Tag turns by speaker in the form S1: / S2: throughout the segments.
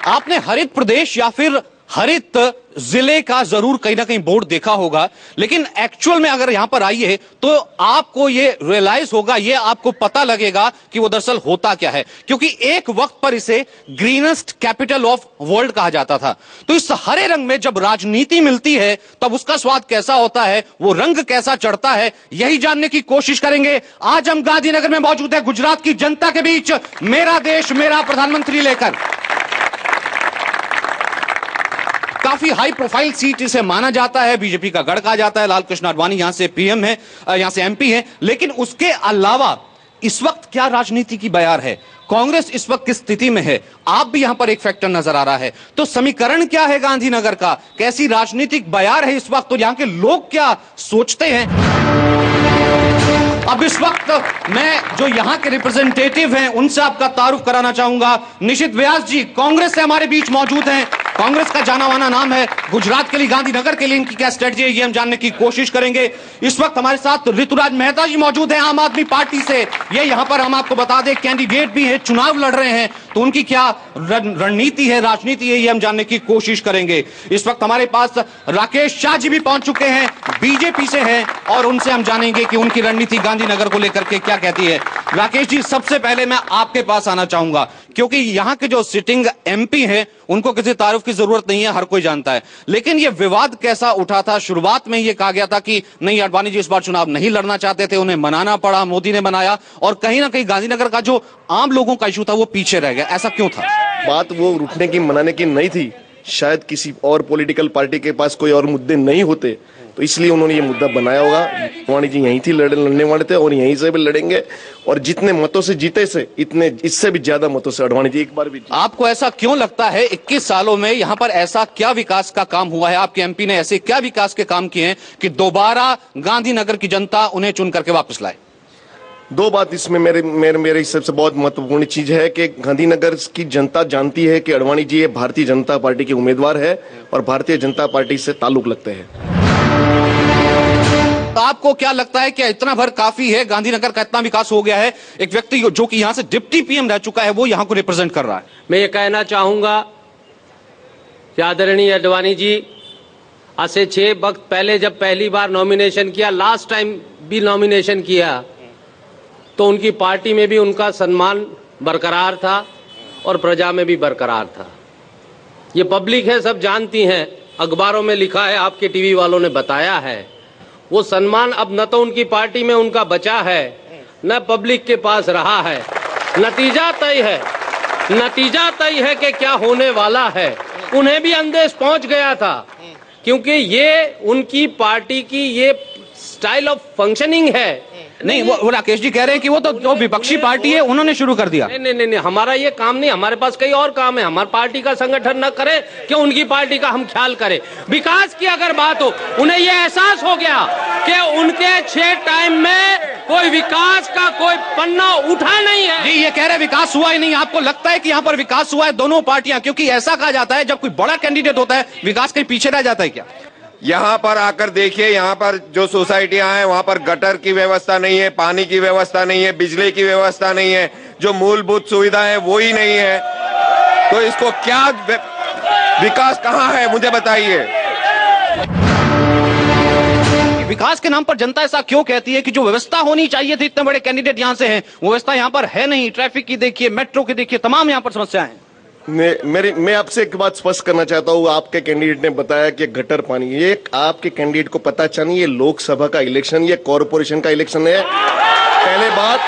S1: आपने हरित प्रदेश या फिर हरित जिले का जरूर कहीं ना कहीं बोर्ड देखा होगा, लेकिन एक्चुअल में अगर यहां पर आइए तो आपको ये रियलाइज होगा, ये आपको पता लगेगा कि वो दरअसल होता क्या है। क्योंकि एक वक्त पर इसे ग्रीनेस्ट कैपिटल ऑफ वर्ल्ड कहा जाता था। तो इस हरे रंग में जब राजनीति मिलती है तब उसका स्वाद कैसा होता है, वो रंग कैसा चढ़ता है, यही जानने की कोशिश करेंगे। आज हम गांधीनगर में मौजूद है गुजरात की जनता के बीच, मेरा देश मेरा प्रधानमंत्री लेकर। काफी हाई प्रोफाइल सीट इसे माना जाता है, बीजेपी का गढ़ कहा जाता है। लाल कृष्ण आडवाणी यहां से पीएम है, यहां से एमपी है। लेकिन उसके अलावा इस वक्त क्या राजनीति की बयार है, कांग्रेस इस वक्त किस स्थिति में है, आप भी यहां पर एक फैक्टर नजर आ रहा है। तो समीकरण क्या है गांधीनगर का, कैसी राजनीतिक बयार है इस वक्त, तो यहां के लोग क्या सोचते हैं। अब इस वक्त मैं जो यहां के रिप्रेजेंटेटिव हैं उनसे आपका तारुफ कराना चाहूंगा। निशित व्यास जी कांग्रेस से हमारे बीच मौजूद हैं। कांग्रेस का जाना माना नाम है, गुजरात के लिए, गांधीनगर के लिए इनकी क्या स्ट्रेटजी है ये हम जानने की कोशिश करेंगे। इस वक्त हमारे साथ ऋतुराज मेहता जी मौजूद हैं आम आदमी पार्टी से। ये यहां पर हम आपको बता दें कैंडिडेट भी है, चुनाव लड़ रहे हैं, तो उनकी क्या रणनीति है, राजनीति है, ये हम जानने की कोशिश करेंगे। इस वक्त हमारे पास राकेश शाह जी भी पहुंच चुके हैं, बीजेपी से हैं, और उनसे हम जानेंगे कि उनकी रणनीति गांधीनगर को लेकर के क्या कहती है। राकेश जी सबसे पहले मैं आपके पास आना चाहूंगा, क्योंकि यहां के जो सिटिंग एमपी हैं उनको किसी तारुफ की जरूरत नहीं है, हर कोई जानता है। लेकिन ये विवाद कैसा उठा था, शुरुआत में ये कहा गया था कि नहीं, आडवाणी जी इस बार चुनाव नहीं लड़ना चाहते थे, उन्हें मनाना पड़ा, मोदी ने बनाया, और कहीं ना कहीं गांधीनगर का जो आम लोगों का इशू था वो पीछे रह गया। ऐसा क्यों था?
S2: बात वो रुकने की, मनाने की नहीं थी। शायद किसी और पॉलिटिकल पार्टी के पास कोई और मुद्दे नहीं होते, तो इसलिए उन्होंने ये मुद्दा बनाया होगा। आडवाणी जी यहीं थी, लड़ने वाले थे और यहीं से भी लड़ेंगे, और जितने मतों से जीते से इतने इससे भी ज्यादा मतों से आडवाणी जी एक बार भी।
S1: आपको ऐसा क्यों लगता है 21 सालों में यहाँ पर ऐसा क्या विकास का काम हुआ है, आपके एमपी ने ऐसे क्या विकास के काम किए हैं कि दोबारा गांधीनगर की जनता उन्हें चुन करके वापस लाए?
S2: दो बात इसमें मेरे हिसाब से बहुत महत्वपूर्ण चीज है कि गांधीनगर की जनता जानती है कि आडवाणी जी भारतीय जनता पार्टी के उम्मीदवार है और भारतीय जनता पार्टी से ताल्लुक लगते हैं।
S1: आपको क्या लगता है कि इतना भर काफी है, गांधीनगर का इतना विकास हो गया है, एक व्यक्ति जो कि यहां से डिप्टी पीएम रह चुका है वो यहां को रिप्रेजेंट कर रहा है?
S3: मैं ये कहना चाहूंगा कि आदरणीय आडवाणी जी आज से 6 वक्त पहले जब पहली बार नॉमिनेशन किया, लास्ट टाइम भी नॉमिनेशन किया, तो उनकी पार्टी में भी उनका सम्मान बरकरार था और प्रजा में भी बरकरार था। ये पब्लिक है, सब जानती हैं, अखबारों में लिखा है, आपके टीवी वालों ने बताया है। वो सम्मान अब न तो उनकी पार्टी में उनका बचा है, न पब्लिक के पास रहा है। नतीजा तय है कि क्या होने वाला है। उन्हें भी अंदेश पहुंच गया था, क्योंकि ये उनकी पार्टी की ये स्टाइल ऑफ फंक्शनिंग है।
S1: नहीं, वो राकेश जी कह रहे हैं कि वो तो जो विपक्षी पार्टी है उन्होंने शुरू कर दिया।
S3: नहीं, हमारा ये काम नहीं, हमारे पास कई और काम है। हमारी पार्टी का संगठन न करे कि उनकी पार्टी का हम ख्याल करें। विकास की अगर बात हो, उन्हें ये एहसास हो गया कि उनके 6 टाइम में कोई विकास का कोई पन्ना उठा नहीं है।
S1: जी, ये कह रहे विकास हुआ ही नहीं। आपको लगता है कि यहाँ पर विकास हुआ है दोनों पार्टियां? क्योंकि ऐसा कहा जाता है जब कोई बड़ा कैंडिडेट होता है विकास कहीं पीछे रह जाता है क्या?
S4: यहाँ पर आकर देखिए, यहाँ पर जो सोसाइटियां हैं वहाँ पर गटर की व्यवस्था नहीं है, पानी की व्यवस्था नहीं है, बिजली की व्यवस्था नहीं है, जो मूलभूत सुविधा है वो ही नहीं है। तो इसको क्या विकास कहाँ है, मुझे बताइए।
S1: विकास के नाम पर जनता ऐसा क्यों कहती है कि जो व्यवस्था होनी चाहिए थी, इतने बड़े कैंडिडेट यहाँ से हैं, वो व्यवस्था यहाँ पर है नहीं। ट्रैफिक की देखिए, मेट्रो की देखिए, तमाम यहाँ पर समस्याएं हैं।
S2: मैं आपसे एक बात स्पष्ट करना चाहता हूँ। आपके कैंडिडेट ने बताया कि गटर पानी, ये आपके कैंडिडेट को पता चला, ये लोकसभा का इलेक्शन, ये कॉर्पोरेशन का इलेक्शन है। पहले बात,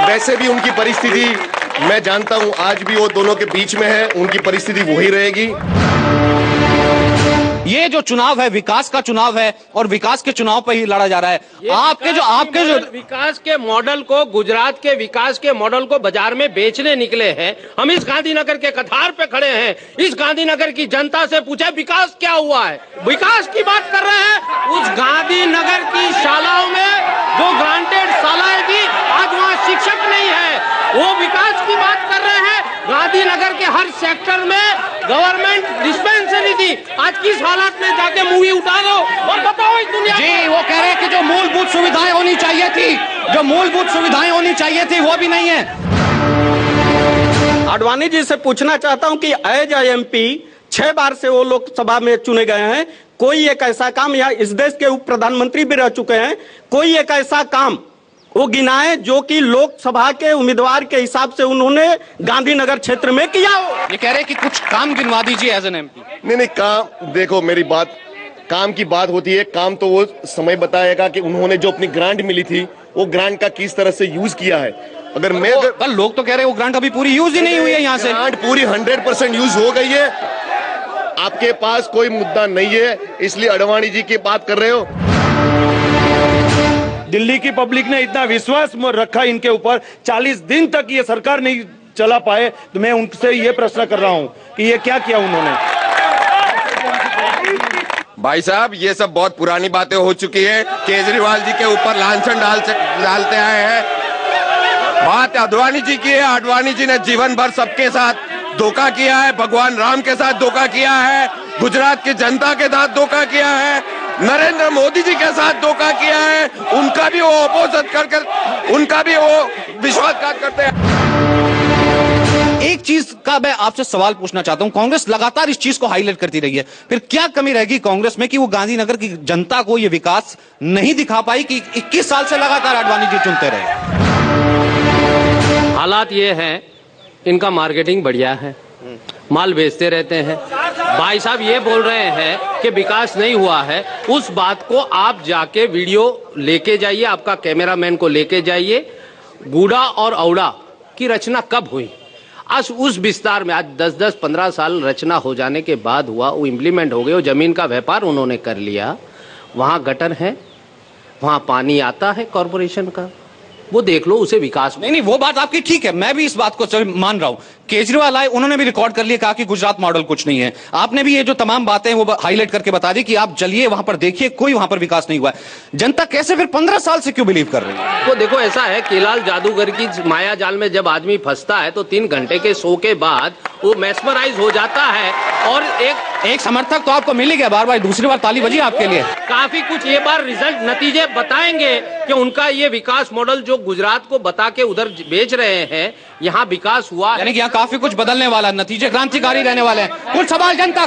S2: वैसे भी उनकी परिस्थिति मैं जानता हूँ, आज भी वो दोनों के बीच में है, उनकी परिस्थिति वही रहेगी।
S1: ये जो चुनाव है विकास का चुनाव है, और विकास के चुनाव पर ही लड़ा जा रहा है। आपके जो
S3: विकास के मॉडल को, गुजरात के विकास के मॉडल को बाजार में बेचने निकले हैं। हम इस गांधीनगर के कतार पे खड़े हैं, इस गांधीनगर की जनता से पूछे विकास क्या हुआ है। विकास की बात कर रहे हैं। उस गांधीनगर की शालाओं में जो ग्रांटेड शालाएं थी, आज वहाँ शिक्षक नहीं है, वो विकास की बात कर रहे हैं। गांधीनगर के हर सेक्टर में गवर्नमेंट डिस्पेंसरी थी, आज किस हालत में जाके मूवी उठा दो और बताओ इस दुनिया।
S1: जी, वो कह रहे हैं कि जो मूलभूत सुविधाएं होनी चाहिए थी, वो भी नहीं है।
S5: आडवाणी जी से पूछना चाहता हूं कि एज एमपी 6 बार से वो लोकसभा में चुने गए हैं, कोई एक ऐसा काम, या इस देश के उप प्रधानमंत्री भी रह चुके हैं, कोई एक ऐसा काम वो गिनाए जो कि लोकसभा के उम्मीदवार के हिसाब से उन्होंने गांधीनगर क्षेत्र में किया हो।
S1: ये कह रहे हैं कि कुछ काम गिनवा दीजिए एज एन एमपी।
S2: नहीं, काम देखो, मेरी बात, काम की बात होती है, काम तो वो समय बताएगा कि उन्होंने जो अपनी ग्रांट मिली थी वो ग्रांट का किस तरह से यूज किया है। अगर
S1: कल लोग तो कह रहे हैं वो ग्रांट अभी पूरी यूज ही नहीं हुई है, यहाँ से
S2: ग्रांट पूरी 100% यूज हो गई है। आपके पास कोई मुद्दा नहीं है, इसलिए आडवाणी जी की बात कर रहे हो।
S6: दिल्ली की पब्लिक ने इतना विश्वास रखा इनके ऊपर, 40 दिन तक ये सरकार नहीं चला पाए, तो मैं उनसे ये प्रश्न कर रहा हूं कि ये क्या किया उन्होंने।
S4: भाई साहब, ये सब बहुत पुरानी बातें हो चुकी है। केजरीवाल जी के ऊपर लांछन डालते आए हैं। बात आडवाणी जी की है। आडवाणी जी ने जीवन भर सबके साथ धोखा किया है, भगवान राम के साथ धोखा किया है, गुजरात की जनता के साथ धोखा किया है, नरेंद्र मोदी जी के साथ धोखा किया है। उनका भी वो अपोजिट कर उनका भी वो विश्वासघात करते हैं।
S1: एक चीज का मैं आपसे सवाल पूछना चाहता हूं, कांग्रेस लगातार इस चीज को हाईलाइट करती रही है, फिर क्या कमी रहेगी कांग्रेस में कि वो गांधीनगर की जनता को ये विकास नहीं दिखा पाई कि 21 साल से लगातार आडवाणी जी चुनते रहे।
S3: हालात ये हैं, इनका मार्केटिंग बढ़िया है, माल बेचते रहते हैं। भाई साहब ये बोल रहे हैं कि विकास नहीं हुआ है, उस बात को आप जाके वीडियो लेके जाइए, आपका कैमरामैन को लेके जाइए। गूड़ा और औड़ा की रचना कब हुई? आज उस विस्तार में, आज 10-15 साल रचना हो जाने के बाद हुआ, वो इम्प्लीमेंट हो गए, वो जमीन का व्यापार उन्होंने कर लिया। वहां गटर है, वहां पानी आता है कॉरपोरेशन का, वो देख लो, उसे विकास।
S1: नहीं, वो बात आपकी ठीक है, मैं भी इस बात को मान रहा हूं। केजरीवाल आए, उन्होंने भी रिकॉर्ड कर लिया, कहा कि गुजरात मॉडल कुछ नहीं है। आपने भी ये जो तमाम बातें वो हाईलाइट करके बता दी कि आप चलिए वहां पर देखिए, कोई वहां पर विकास नहीं हुआ है। जनता कैसे फिर 15 साल से क्यों बिलीव कर रही है?
S3: वो देखो, ऐसा है, केलाल जादूगर की माया जाल में जब आदमी फंसता है तो 3 घंटे के शो के बाद वो मेस्मराइज हो जाता है। और
S1: एक समर्थक तो आपको मिल ही गया, बार बार दूसरी बार ताली बजी आपके लिए।
S3: काफी कुछ ये बार रिजल्ट नतीजे बताएंगे कि उनका ये विकास मॉडल जो गुजरात को बता के उधर बेच रहे हैं, यहाँ विकास हुआ,
S1: यानी कि यहाँ काफी कुछ बदलने वाला, नतीजे क्रांतिकारी रहने वाले हैं। कुछ सवाल जनता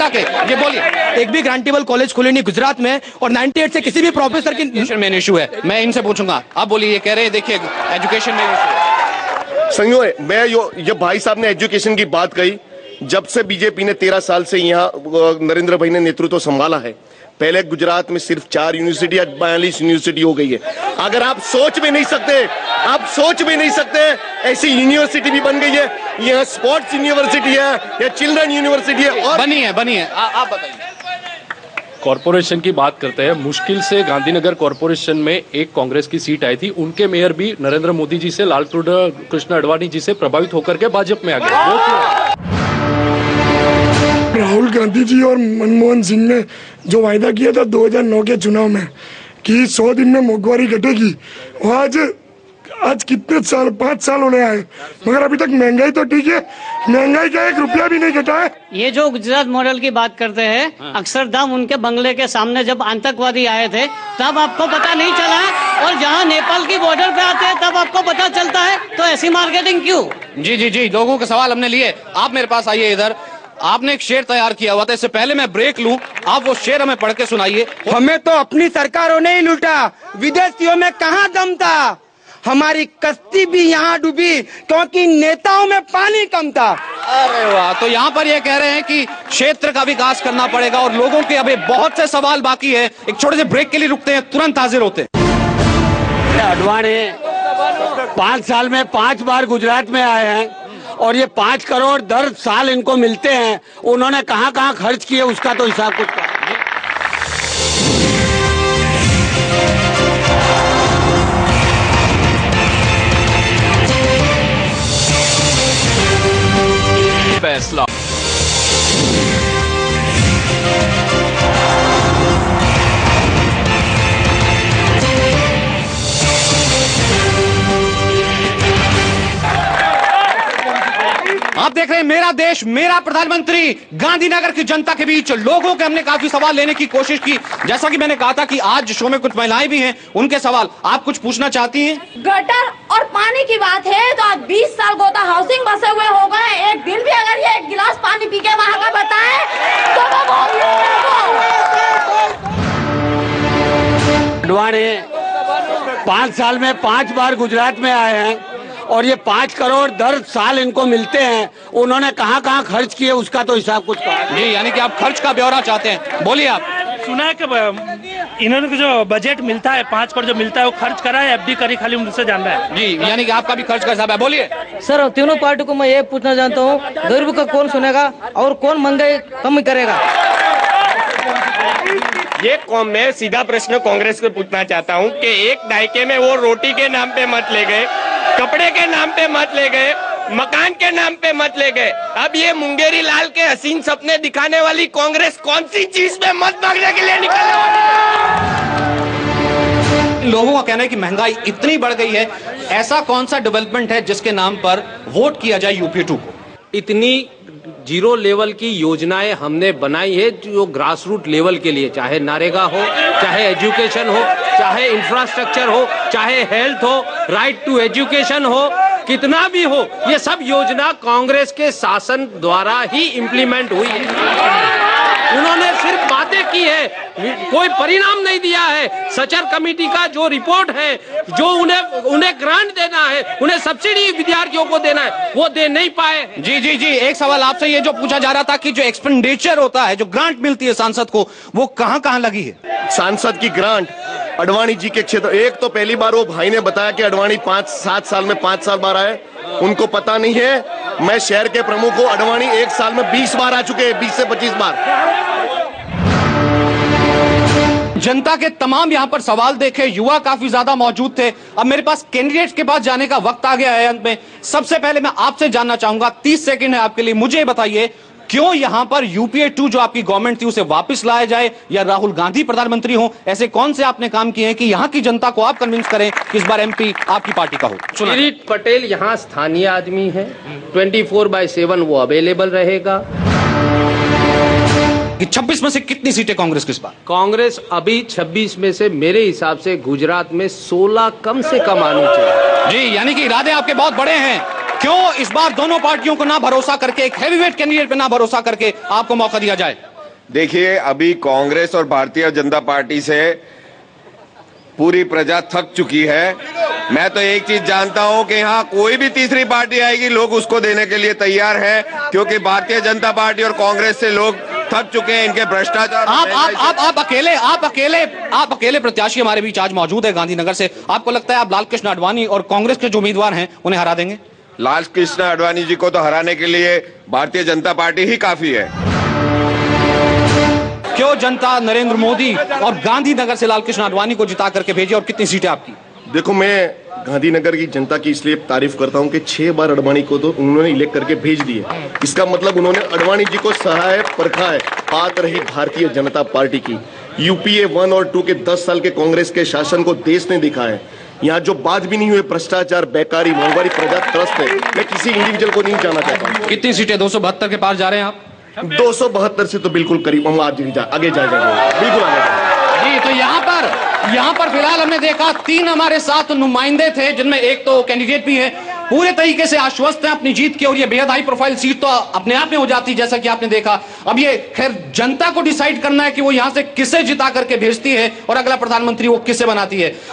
S1: के, ये बोलिए।
S7: एक भी ग्रांटेबल कॉलेज खुले नहीं गुजरात में, और 98 से किसी भी प्रोफेसर की
S1: मेन इशू है, मैं इनसे पूछूंगा। आप बोलिए, ये कह रहे हैं देखिए एजुकेशन में
S2: संजो, मैं ये भाई साहब ने एजुकेशन की बात कही। जब से बीजेपी ने 13 साल से यहाँ नरेंद्र भाई ने नेतृत्व संभाला है, पहले गुजरात में सिर्फ 4 यूनिवर्सिटी, आज 42 यूनिवर्सिटी हो गई है। अगर आप सोच भी नहीं सकते, ऐसी यूनिवर्सिटी भी बन गई है। यहाँ स्पोर्ट्स यूनिवर्सिटी है या चिल्ड्रन यूनिवर्सिटी है, और
S1: बनी है। आप बताइए।
S8: कॉरपोरेशन की बात करते हैं, मुश्किल से गांधीनगर कॉरपोरेशन में एक कांग्रेस की सीट आई थी, उनके मेयर भी नरेंद्र मोदी जी से, लाल कृष्ण आडवाणी जी से प्रभावित होकर के भाजपा में आ गए।
S9: राहुल गांधी जी और मनमोहन सिंह ने जो वायदा किया था 2009 के चुनाव में कि 100 दिन में मोंघवारी घटेगी, वो आज कितने साल, 5 साल होने आए, मगर अभी तक महंगाई तो ठीक है, महंगाई का 1 रुपया भी नहीं घटा है।
S10: ये जो गुजरात मॉडल की बात करते हैं, अक्षरधाम उनके बंगले के सामने जब आतंकवादी आए थे तब आपको पता नहीं चला, और जहाँ नेपाल की बॉर्डर पे आते हैं तब आपको पता चलता है, तो ऐसी मार्केटिंग क्यों?
S1: जी, लोगों के सवाल हमने लिए। आप मेरे पास आइए इधर। आपने एक शेर तैयार किया हुआ था, इससे पहले मैं ब्रेक लूं, आप वो शेर हमें पढ़ के सुनाइए।
S7: हमें तो अपनी सरकारों ने ही लूटा, विदेशियों में कहाँ दम था, हमारी कश्ती भी यहाँ डूबी क्योंकि नेताओं में पानी कम था।
S1: अरे वाह, तो यहाँ पर ये कह रहे हैं कि क्षेत्र का विकास करना पड़ेगा और लोगों के अभी बहुत से सवाल बाकी है। एक छोटे से ब्रेक के लिए रुकते हैं, तुरंत हाजिर होते हैं।
S5: आडवाणी 5 साल में 5 बार गुजरात में आए हैं, और ये 5 करोड़ दर साल इनको मिलते हैं, उन्होंने कहाँ खर्च किए उसका तो हिसाब कुछ
S8: फैसला।
S1: आप देख रहे हैं मेरा देश मेरा प्रधानमंत्री। गांधीनगर की जनता के बीच लोगों के हमने काफी सवाल लेने की कोशिश की। जैसा कि मैंने कहा था कि आज शो में कुछ महिलाएं भी हैं, उनके सवाल आप कुछ पूछना चाहती हैं?
S11: गटर और पानी की बात है तो आज 20 साल गोता हाउसिंग बसे हुए हो गए। एक दिन भी अगर ये एक गिलास पानी पी के वहाँ का बताए तो वो
S12: अडवाणी 5 साल में 5 बार गुजरात में आए हैं और ये 5 करोड़ दर साल इनको मिलते हैं। उन्होंने कहाँ कहाँ खर्च किए उसका तो हिसाब कुछ कहा
S1: जी, यानी कि आप खर्च का ब्यौरा चाहते हैं, बोलिए आप।
S13: सुना है कि इन्होंने जो बजट मिलता है 5 करोड़ जो मिलता है वो खर्च करा है एफडी करी, खाली उनसे जानना है। जी,
S1: यानी कि आपका भी खर्च का हिसाब है, बोलिए।
S14: सर तीनों पार्टी को मैं ये पूछना चाहता हूँ, गरीब का कौन सुनेगा और कौन महंगाई कम करेगा?
S15: ये मैं सीधा प्रश्न कांग्रेस को पूछना चाहता हूँ कि एक दायके में वो रोटी के नाम पे मत ले गए, कपड़े के नाम पे मत ले गए, मकान के नाम पे मत ले गए। अब ये मुंगेरी लाल के हसीन सपने दिखाने वाली कांग्रेस कौन सी चीज पे मत मांगने के लिए निकलने वाली है?
S1: लोगों का कहना है कि महंगाई इतनी बढ़ गई है, ऐसा कौन सा डेवलपमेंट है जिसके नाम पर वोट किया जाए यूपी 2 को?
S3: इतनी जीरो लेवल की योजनाएं हमने बनाई है जो ग्रास रूट लेवल के लिए, चाहे नरेगा हो, चाहे एजुकेशन हो, चाहे इंफ्रास्ट्रक्चर हो, चाहे हेल्थ हो, राइट टू एजुकेशन हो, कितना भी हो, ये सब योजना कांग्रेस के शासन द्वारा ही इम्प्लीमेंट हुई है। उन्होंने सिर्फ बातें की है, कोई परिणाम नहीं दिया है। सचर कमेटी का जो रिपोर्ट है, जो उन्हें ग्रांट देना है, उन्हें सब्सिडी विद्यार्थियों को देना है, वो दे नहीं पाए।
S1: जी, एक सवाल आपसे ये जो पूछा जा रहा था कि जो एक्सपेंडिचर होता है, जो ग्रांट मिलती है सांसद को, वो कहां लगी है?
S2: सांसद की ग्रांट अडवाणी जी के क्षेत्र, एक तो पहली बार वो भाई ने बताया कि अडवाणी 5-7 साल में 5 साल बार आए, उनको पता नहीं है। मैं शहर के प्रमुख हूं, अडवाणी 1 साल में 20 बार आ चुके हैं, 20 से 25 बार।
S1: जनता के तमाम यहां पर सवाल देखे, युवा काफी ज्यादा मौजूद थे। अब मेरे पास कैंडिडेट्स के पास जाने का वक्त आ गया है। अंत में सबसे पहले मैं आपसे जानना चाहूंगा, 30 सेकंड है आपके लिए, मुझे बताइए क्यों यहां पर यूपीए 2 जो आपकी गवर्नमेंट थी उसे वापस लाया जाए या राहुल गांधी प्रधानमंत्री हो? ऐसे कौन से आपने काम किए हैं कि यहां की जनता को आप कन्विंस करें कि इस बार एमपी आपकी पार्टी का हो?
S3: किरीट पटेल यहाँ स्थानीय आदमी है, 24/7 वो अवेलेबल रहेगा।
S1: कि 26 में से कितनी सीटें कांग्रेस किस बार?
S3: कांग्रेस अभी 26 में से मेरे हिसाब से गुजरात में 16 कम से कम आनी चाहिए।
S1: जी, यानी कि इरादे आपके बहुत बड़े हैं। क्यों इस बार दोनों पार्टियों को ना भरोसा करके, एक हैवीवेट कैंडिडेट पे ना भरोसा करके आपको मौका दिया जाए?
S4: देखिए, अभी कांग्रेस और भारतीय जनता पार्टी से पूरी प्रजा थक चुकी है। मैं तो एक चीज जानता हूं कि यहाँ कोई भी तीसरी पार्टी आएगी, लोग उसको देने के लिए तैयार हैं, क्योंकि भारतीय जनता पार्टी और कांग्रेस से लोग थक चुके हैं, इनके भ्रष्टाचार।
S1: आप अकेले प्रत्याशी हमारे बीच आज मौजूद है गांधीनगर से। आपको लगता है आप लाल कृष्ण आडवाणी और कांग्रेस के जो उम्मीदवार हैं उन्हें हरा देंगे?
S4: लाल कृष्ण आडवाणी जी को तो हराने के लिए भारतीय जनता पार्टी ही काफी है।
S1: क्यों जनता नरेंद्र मोदी और गांधीनगर से लाल कृष्ण आडवाणी को जिता करके भेजे, और कितनी सीटें आपकी?
S2: देखो, मैं गांधीनगर की जनता की इसलिए तारीफ करता हूं कि 6 बार अडवाणी को तो उन्होंने इलेक्ट करके भेज दिए। इसका मतलब उन्होंने अडवाणी जी को सहा है, परखा है। बात रही भारतीय जनता पार्टी की, यूपीए 1 और 2 के 10 साल के कांग्रेस के शासन को देश ने दिखा है। यहाँ जो बात भी नहीं हुए, भ्रष्टाचार, बेकारी, महंगाई, प्रजा त्रस्त है। मैं किसी इंडिविजुअल को नहीं जाना चाहता हूँ।
S1: कितनी सीटें? 272 के पार जा रहे हैं आप?
S2: 272 से तो बिल्कुल करीब हम आगे जाएंगे, बिल्कुल आगे जाएंगे।
S1: जी, तो यहाँ पर फिलहाल हमने देखा 3 हमारे साथ नुमाइंदे थे, जिनमें एक तो कैंडिडेट भी है, पूरे तरीके से आश्वस्त हैं अपनी जीत की, और ये बेहद हाई प्रोफाइल सीट तो अपने आप में हो जाती जैसा कि आपने देखा। अब ये खैर जनता को डिसाइड करना है कि वो यहाँ से किसे जिता करके भेजती है और अगला प्रधानमंत्री वो किसे बनाती है।